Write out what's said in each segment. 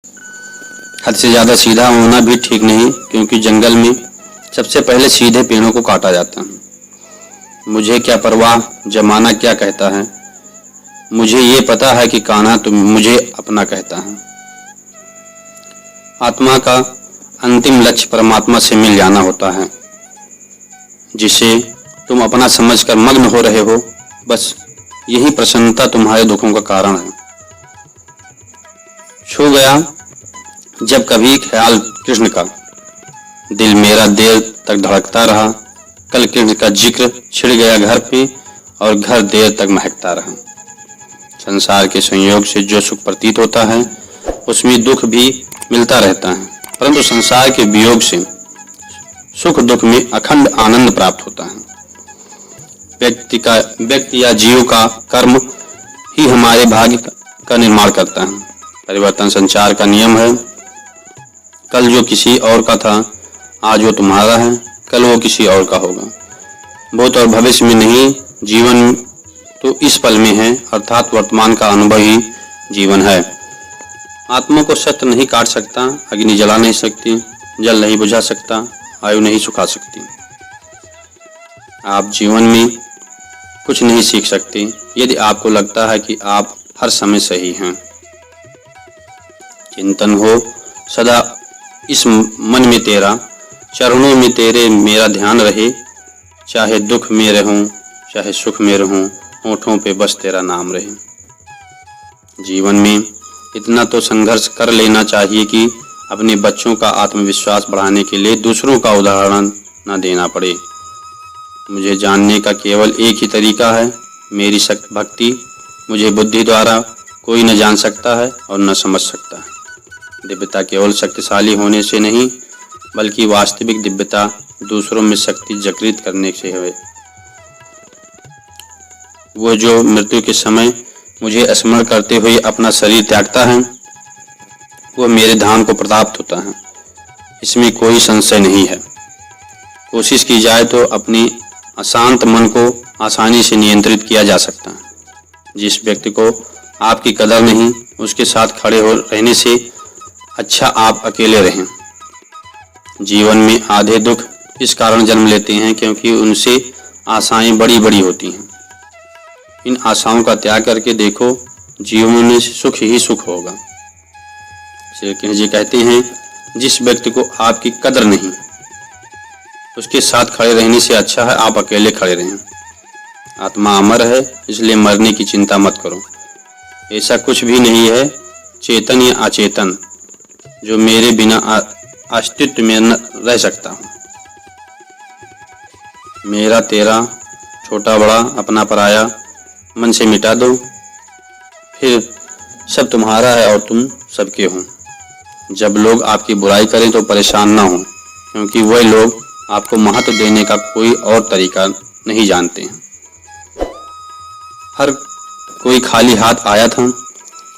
हद से ज़्यादा सीधा होना भी ठीक नहीं, क्योंकि जंगल में सबसे पहले सीधे पेड़ों को काटा जाता है। मुझे क्या परवाह जमाना क्या कहता है, मुझे ये पता है कि कान्हा तुम मुझे अपना कहता है। आत्मा का अंतिम लक्ष्य परमात्मा से मिल जाना होता है, जिसे तुम अपना समझकर मग्न हो रहे हो। बस यही प्रसन्नता तुम्हारे दुखों का कारण है। छू गया जब कभी ख्याल कृष्ण का, दिल मेरा देर तक धड़कता रहा। कल कृष्ण का जिक्र छिड़ गया घर पे, और घर देर तक महकता रहा। संसार के संयोग से जो सुख प्रतीत होता है, उसमें दुख भी मिलता रहता है, परंतु संसार के वियोग से सुख दुख में अखंड आनंद प्राप्त होता है। व्यक्ति या जीव का कर्म ही हमारे भाग्य का निर्माण करता है। परिवर्तन संसार का नियम है। कल जो किसी और का था, आज वो तुम्हारा है, कल वो किसी और का होगा। भूत और भविष्य में नहीं, जीवन तो इस पल में है, अर्थात वर्तमान का अनुभव ही जीवन है। आत्मा को शस्त्र नहीं काट सकता, अग्नि जला नहीं सकती, जल नहीं बुझा सकता, आयु नहीं सुखा सकती। आप जीवन में कुछ नहीं सीख सकते यदि आपको लगता है कि आप हर समय सही हैं। चिंतन हो सदा इस मन में तेरा, चरणों में तेरे मेरा ध्यान रहे। चाहे दुख में रहूं, चाहे सुख में रहूं, होठों पे बस तेरा नाम रहे। जीवन में इतना तो संघर्ष कर लेना चाहिए कि अपने बच्चों का आत्मविश्वास बढ़ाने के लिए दूसरों का उदाहरण न देना पड़े। मुझे जानने का केवल एक ही तरीका है, मेरी भक्ति। मुझे बुद्धि द्वारा कोई न जान सकता है और न समझ सकता है। दिव्यता केवल शक्तिशाली होने से नहीं, बल्कि वास्तविक दिव्यता दूसरों में शक्ति जागृत करने से है। वो जो मृत्यु के समय मुझे स्मरण करते हुए अपना शरीर त्यागता है, वो मेरे धाम को प्राप्त होता है, इसमें कोई संशय नहीं है। कोशिश की जाए तो अपनी अशांत मन को आसानी से नियंत्रित किया जा सकता है। जिस व्यक्ति को आपकी कदर नहीं, उसके साथ खड़े हो रहने से अच्छा आप अकेले रहें। जीवन में आधे दुख इस कारण जन्म लेते हैं क्योंकि उनसे आशाएं बड़ी बड़ी होती हैं। इन आशाओं का त्याग करके देखो, जीवन में सुख ही सुख होगा। श्री कृष्ण जी कहते हैं, जिस व्यक्ति को आपकी कदर नहीं, उसके साथ खड़े रहने से अच्छा है आप अकेले खड़े रहें। आत्मा अमर है, इसलिए मरने की चिंता मत करो। ऐसा कुछ भी नहीं है, चेतन या अचेतन, जो मेरे बिना अस्तित्व में न रह सकता हूँ। मेरा तेरा, छोटा बड़ा, अपना पराया मन से मिटा दो, फिर सब तुम्हारा है और तुम सबके हो। जब लोग आपकी बुराई करें तो परेशान ना हो, क्योंकि वह लोग आपको महत्व देने का कोई और तरीका नहीं जानते हैं। हर कोई खाली हाथ आया था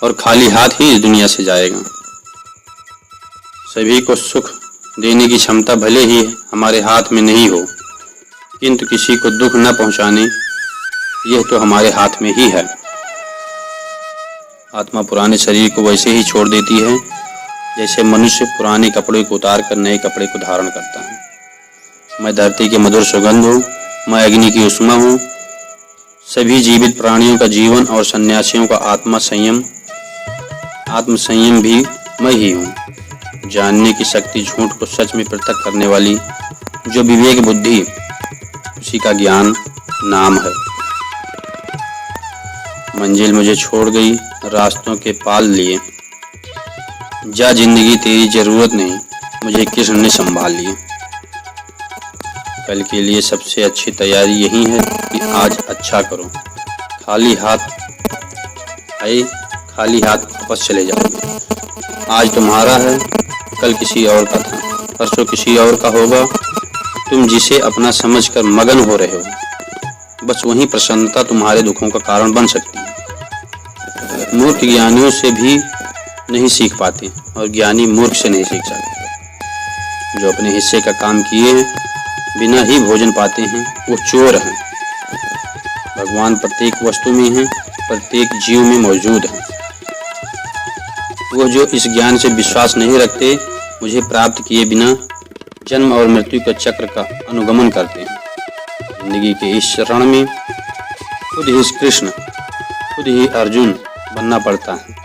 और खाली हाथ ही इस दुनिया से जाएगा। सभी को सुख देने की क्षमता भले ही हमारे हाथ में नहीं हो, किंतु किसी को दुख न पहुंचाने, यह तो हमारे हाथ में ही है। आत्मा पुराने शरीर को वैसे ही छोड़ देती है जैसे मनुष्य पुराने कपड़े को उतार कर नए कपड़े को धारण करता है। मैं धरती की मधुर सुगंध हूँ, मैं अग्नि की उष्मा हूँ। सभी जीवित प्राणियों का जीवन और सन्यासियों का आत्म संयम भी मैं ही हूँ। जानने की शक्ति झूठ को सच में पृथक करने वाली जो विवेक बुद्धि, उसी का ज्ञान नाम है। मंजिल मुझे छोड़ गई, रास्तों के पाल लिए, जा जिंदगी तेरी जरूरत नहीं, मुझे कृष्ण ने संभाल लिया। कल के लिए सबसे अच्छी तैयारी यही है कि आज अच्छा करो। खाली हाथ आए, खाली हाथ वापस चले जाओगे। आज तुम्हारा है, कल किसी और का था, परसों किसी और का होगा। तुम जिसे अपना समझकर मगन हो रहे हो, बस वही प्रसन्नता तुम्हारे दुखों का कारण बन सकती है। मूर्ख ज्ञानियों से भी नहीं सीख पाते और ज्ञानी मूर्ख से नहीं सीख सकते। जो अपने हिस्से का काम किए बिना ही भोजन पाते हैं, वो चोर हैं। भगवान प्रत्येक वस्तु में है, प्रत्येक जीव में मौजूद है। वो जो इस ज्ञान से विश्वास नहीं रखते, मुझे प्राप्त किए बिना जन्म और मृत्यु के चक्र का अनुगमन करते हैं। जिंदगी के इस रण में खुद ही कृष्ण, खुद ही अर्जुन बनना पड़ता है।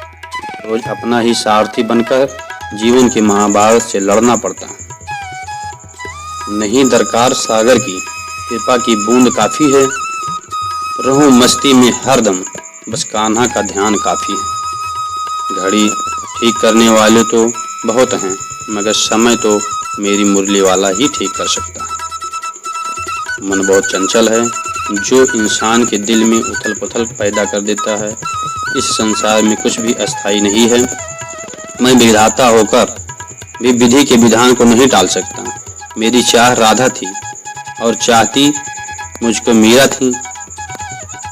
रोज अपना ही सारथी बनकर जीवन के महाभारत से लड़ना पड़ता है। नहीं दरकार सागर की, कृपा की बूंद काफी है। रहूं मस्ती में हरदम, बस कान्हा का ध्यान काफी है। घड़ी ठीक करने वाले तो बहुत हैं, मगर समय तो मेरी मुरली वाला ही ठीक कर सकता है। मन बहुत चंचल है, जो इंसान के दिल में उथल पुथल पैदा कर देता है। इस संसार में कुछ भी अस्थायी नहीं है। मैं विधाता होकर भी विधि के विधान को नहीं टाल सकता। मेरी चाह राधा थी और चाहती मुझको मीरा थी,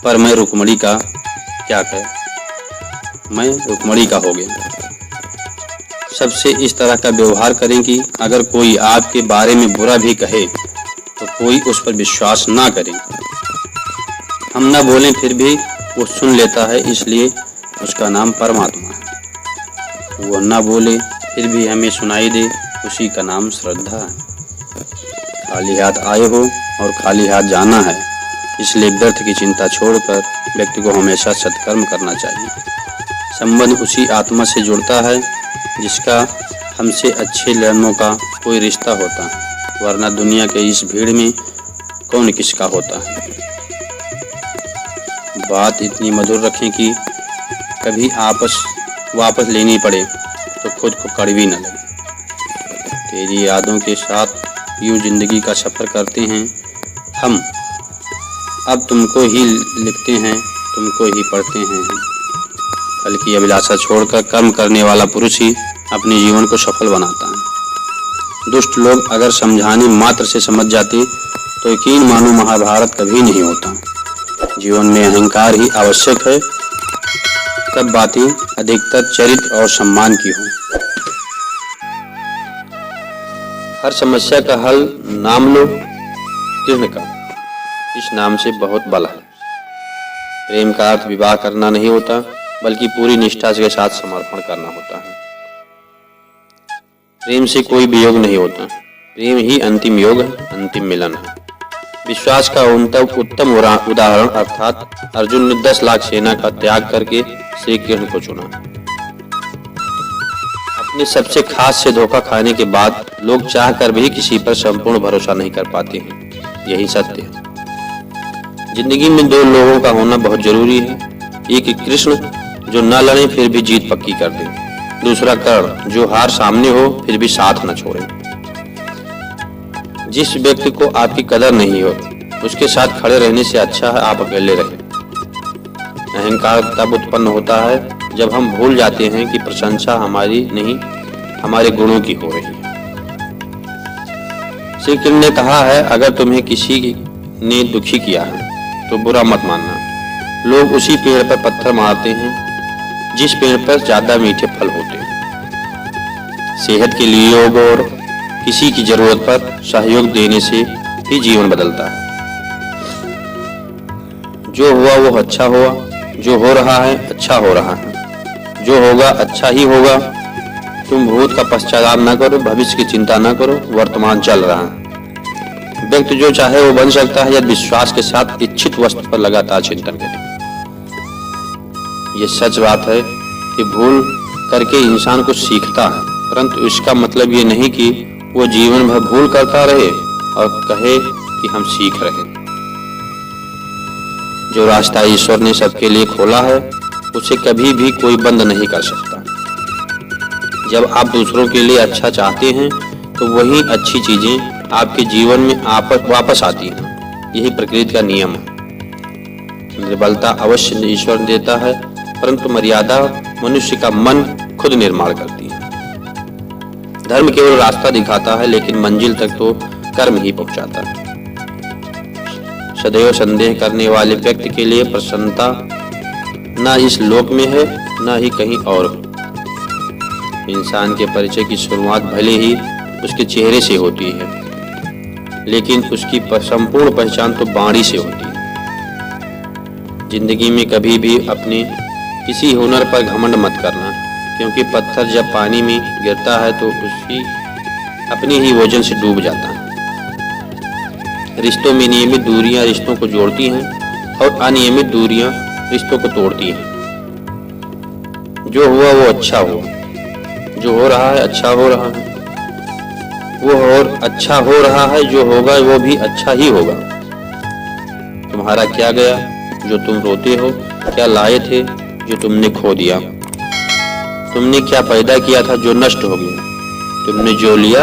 पर मैं रुक्मणी का क्या कह, मैं रुक्मणी का हो गया। सबसे इस तरह का व्यवहार करें कि अगर कोई आपके बारे में बुरा भी कहे तो कोई उस पर विश्वास ना करे। हम ना बोलें फिर भी वो सुन लेता है, इसलिए उसका नाम परमात्मा है। वो ना बोले फिर भी हमें सुनाई दे, उसी का नाम श्रद्धा है। खाली हाथ आए हो और खाली हाथ जाना है, इसलिए व्यर्थ की चिंता छोड़कर व्यक्ति को हमेशा सत्कर्म करना चाहिए। संबंध उसी आत्मा से जुड़ता है जिसका हमसे अच्छे लोगों का कोई रिश्ता होता है, वरना दुनिया के इस भीड़ में कौन किसका होता है। बात इतनी मधुर रखें कि कभी वापस लेनी पड़े तो खुद को कड़वी न लगे। तेरी यादों के साथ यूं जिंदगी का सफ़र करते हैं हम। अब तुमको ही लिखते हैं, तुमको ही पढ़ते हैं। फल की अभिलाषा छोड़कर कर्म करने वाला पुरुष ही अपने जीवन को सफल बनाता है। दुष्ट लोग अगर समझाने मात्र से समझ जाते तो यकीन मानो महाभारत कभी नहीं होता। जीवन में अहंकार ही आवश्यक है, तब बातें अधिकतर चरित्र और सम्मान की हों। हर समस्या का हल नाम लो कृष्ण का, इस नाम से बहुत बल है। प्रेम का अर्थ विवाह करना नहीं होता, बल्कि पूरी निष्ठा के साथ समर्पण करना होता है। प्रेम से कोई वियोग नहीं होता, प्रेम ही अंतिम योग है, अंतिम मिलन है। विश्वास का उत्तम उदाहरण अर्थात अर्जुन ने 10 लाख सेना का त्याग करके श्री कृष्ण को चुना। अपने सबसे खास से धोखा खाने के बाद लोग चाहकर भी किसी पर संपूर्ण भरोसा नहीं कर पाते हैं। यही सत्य है। जिंदगी में 2 लोगों का होना बहुत जरूरी है। एक कृष्ण जो न लड़े फिर भी जीत पक्की कर दे, दूसरा कर्ण जो हार सामने हो फिर भी साथ न छोड़े। जिस व्यक्ति को आपकी कदर नहीं हो उसके साथ खड़े रहने से अच्छा है आप अकेले रहें। अहंकार तब उत्पन्न होता है जब हम भूल जाते हैं कि प्रशंसा हमारी नहीं, हमारे गुणों की हो रही है। श्री कृष्ण ने कहा है, अगर तुम्हें किसी ने दुखी किया है तो बुरा मत मानना। लोग उसी पेड़ पर पत्थर मारते हैं जिस पेड़ पर ज्यादा मीठे फल होते हैं। सेहत के लिए योग और किसी की जरूरत पर सहयोग देने से ही जीवन बदलता है। जो हुआ वो अच्छा हुआ, जो हो रहा है अच्छा हो रहा है, जो होगा अच्छा ही होगा। तुम भूत का पश्चाताप न करो, भविष्य की चिंता न करो, वर्तमान चल रहा है। व्यक्ति जो चाहे वो बन सकता है यदि विश्वास के साथ इच्छित वस्तु पर लगातार चिंतन करे। ये सच बात है कि भूल करके इंसान कुछ सीखता है, परंतु इसका मतलब ये नहीं कि वो जीवन भर भूल करता रहे और कहे कि हम सीख रहे। जो रास्ता ईश्वर ने सबके लिए खोला है उसे कभी भी कोई बंद नहीं कर सकता। जब आप दूसरों के लिए अच्छा चाहते हैं तो वही अच्छी चीजें आपके जीवन में वापस आती हैं। यही प्रकृति का नियम है। निर्बलता अवश्य ईश्वर देता है, परंतु मर्यादा मनुष्य का मन खुद निर्माण करती है। धर्म केवल रास्ता दिखाता है, लेकिन मंजिल तक तो कर्म ही पहुंचाता है। सदैव संदेह करने वाले व्यक्ति के लिए प्रसन्नता न इस लोक में है न ही कहीं और। इंसान के परिचय की शुरुआत भले ही उसके चेहरे से होती है, लेकिन उसकी संपूर्ण पहचान तो वाणी से होती है। जिंदगी में कभी भी अपने किसी हुनर पर घमंड मत करना। क्योंकि पत्थर जब पानी में गिरता है तो उसकी अपनी ही वजन से डूब जाता है। रिश्तों में नियमित दूरियां रिश्तों को जोड़ती हैं और अनियमित दूरियां रिश्तों को तोड़ती हैं। जो हुआ वो अच्छा हुआ, जो हो रहा है अच्छा हो रहा है, वो और अच्छा हो रहा है, जो होगा वो भी अच्छा ही होगा। तुम्हारा क्या गया जो तुम रोते हो, क्या लाए थे जो तुमने खो दिया, तुमने क्या पैदा किया था जो नष्ट हो गया, तुमने जो लिया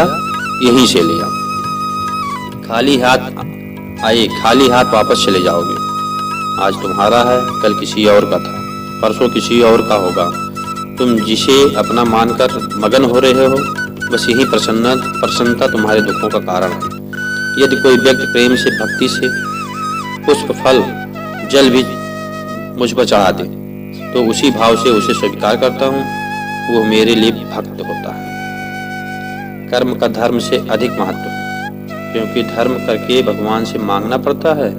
यहीं से लिया। खाली हाथ आए खाली हाथ वापस चले जाओगे। आज तुम्हारा है, कल किसी और का था, परसों किसी और का होगा। तुम जिसे अपना मानकर मगन हो रहे हो, बस यही प्रसन्नता तुम्हारे दुखों का कारण है। यदि कोई व्यक्ति प्रेम से, भक्ति से पुष्प, फल, जल भी मुझ पर चढ़ा दे तो उसी भाव से उसे स्वीकार करता हूँ, वो मेरे लिए भक्त होता है। कर्म का धर्म से अधिक महत्व है, क्योंकि धर्म करके भगवान से मांगना पड़ता है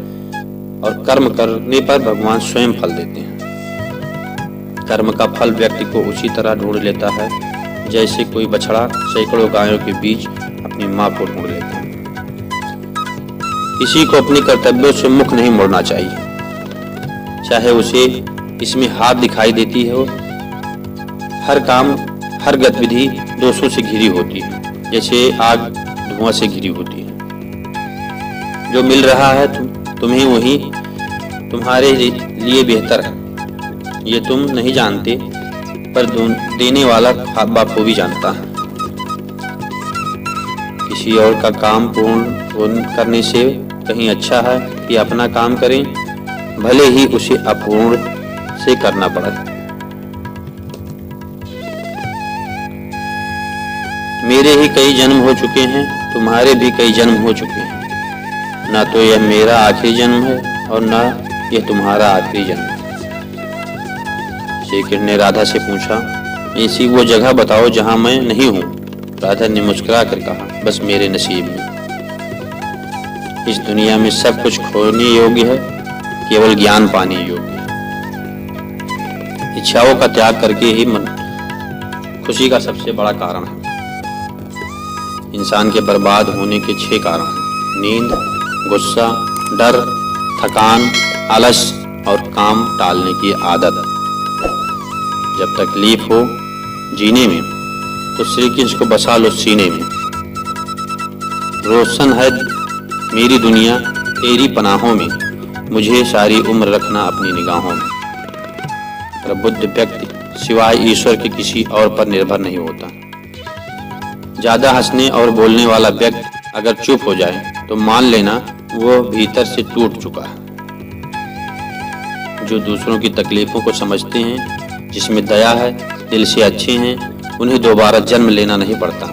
और कर्म करने पर भगवान स्वयं फल देते हैं। कर्म का फल व्यक्ति को उसी तरह ढूंढ लेता है जैसे कोई बछड़ा सैकड़ों गायों के बीच अपनी मां को ढूंढ लेता है। किसी को अपने कर्तव्यों से मुख नहीं मोड़ना चाहिए, चाहे उसे इसमें हाथ दिखाई देती हो। हर काम, हर गतिविधि दोषों से घिरी होती है, जैसे आग धुआं से घिरी होती है। जो मिल रहा है तुम्हें वही तुम्हारे लिए बेहतर है, ये तुम नहीं जानते, पर देने वाला बखूबी जानता है। किसी और का काम पूर्ण करने से कहीं अच्छा है कि अपना काम करें, भले ही उसे अपूर्ण से करना पड़े। मेरे ही कई जन्म हो चुके हैं, तुम्हारे भी कई जन्म हो चुके हैं। ना तो यह मेरा आखिरी जन्म है और ना यह तुम्हारा आखिरी जन्म है। श्री कृष्ण ने राधा से पूछा, ऐसी वो जगह बताओ जहां मैं नहीं हूं। राधा ने मुस्कुरा कर कहा, बस मेरे नसीब में। इस दुनिया में सब कुछ खोने योग्य है, केवल ज्ञान पाने योग्य है। इच्छाओं का त्याग करके ही मन खुशी का सबसे बड़ा कारण है। इंसान के बर्बाद होने के 6 कारण हैं: नींद, गुस्सा, डर, थकान, आलस और काम टालने की आदत। जब तकलीफ हो जीने में तो श्री कृष्ण को बसा लो सीने में। रोशन है मेरी दुनिया तेरी पनाहों में, मुझे सारी उम्र रखना अपनी निगाहों में। प्रबुद्ध व्यक्ति सिवाय ईश्वर के किसी और पर निर्भर नहीं होता। ज्यादा हंसने और बोलने वाला व्यक्ति अगर चुप हो जाए तो मान लेना वो भीतर से टूट चुका है। जो दूसरों की तकलीफों को समझते हैं, जिसमें दया है, दिल से अच्छे हैं, उन्हें दोबारा जन्म लेना नहीं पड़ता।